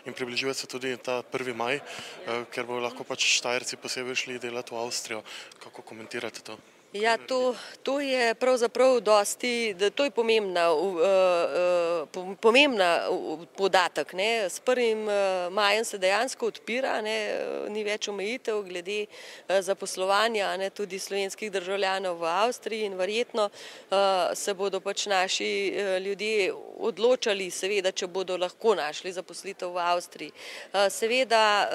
In približuje se tudi ta 1. maj, ker bodo lahko pač Štajerci posebej šli delati v Avstrijo. Kako komentirate to? Ja, to je pravzaprav dosti, to je pomembna podatek. S 1. majem se dejansko odpira, ni več omejitev glede zaposlovanja tudi slovenskih državljanov v Avstriji in verjetno se bodo pač naši ljudje odločali, seveda, če bodo lahko našli zaposlitev v Avstriji. Seveda,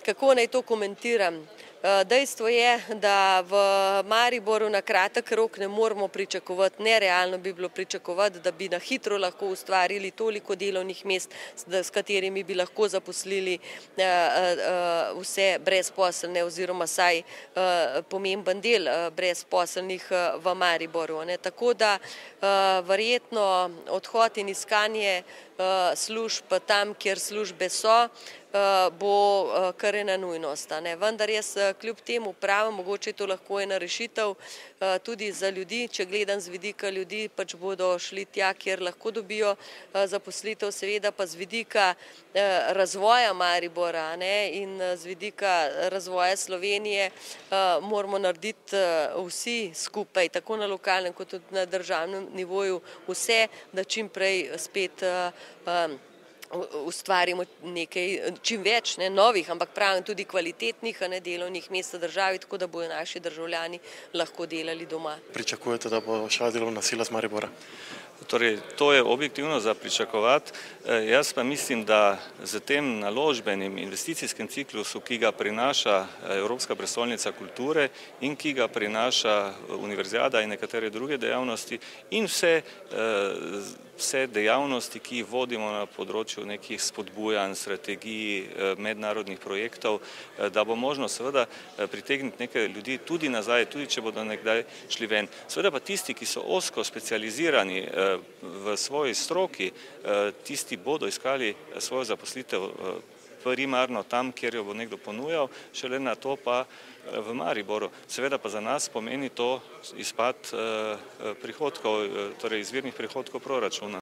kako naj to komentiram? Dejstvo je, da v Mariboru na kratek rok ne moremo pričakovati, nerealno bi bilo pričakovati, da bi na hitro lahko ustvarili toliko delovnih mest, s katerimi bi lahko zaposlili vse brezposelne oziroma saj pomemben del brezposelnih v Mariboru. Tako da verjetno odhod in iskanje služb tam, kjer službe so, bo kar ena nujnost. Vendar jaz kljub temu pravim, mogoče je to lahko ena rešitev tudi za ljudi, če gledam z vidika ljudi, pač bodo šli tja, kjer lahko dobijo zaposlitev, seveda pa z vidika razvoja Maribora in z vidika razvoja Slovenije moramo narediti vsi skupaj, tako na lokalnem kot tudi na državnem nivoju, vse, da čim prej spet ustvarimo nekaj, čim več novih, ampak pravim tudi kvalitetnih delovnih mest v državi, tako da bodo naši državljani lahko delali doma. Pričakujete, da bo šla delovna sila z Maribora? Torej, to je objektivno za pričakovati. Jaz pa mislim, da z tem naložbenim investicijskim ciklusom, ki ga prinaša Evropska prestolnica kulture in ki ga prinaša univerzijada in nekatere druge dejavnosti in vse dejavnosti, ki jih vodimo na področju nekih spodbujanj, strategij, mednarodnih projektov, da bo možno seveda pritegniti nekaj ljudi tudi nazaj, tudi če bodo nekdaj šli ven. Seveda pa tisti, ki so ozko specializirani v svoji stroki, tisti bodo iskali svojo zaposlitev primarno tam, kjer jo bo nekdo ponujal, šele na to pa v Mariboru. Seveda pa za nas pomeni to izpad prihodkov, torej izvirnih prihodkov proračuna.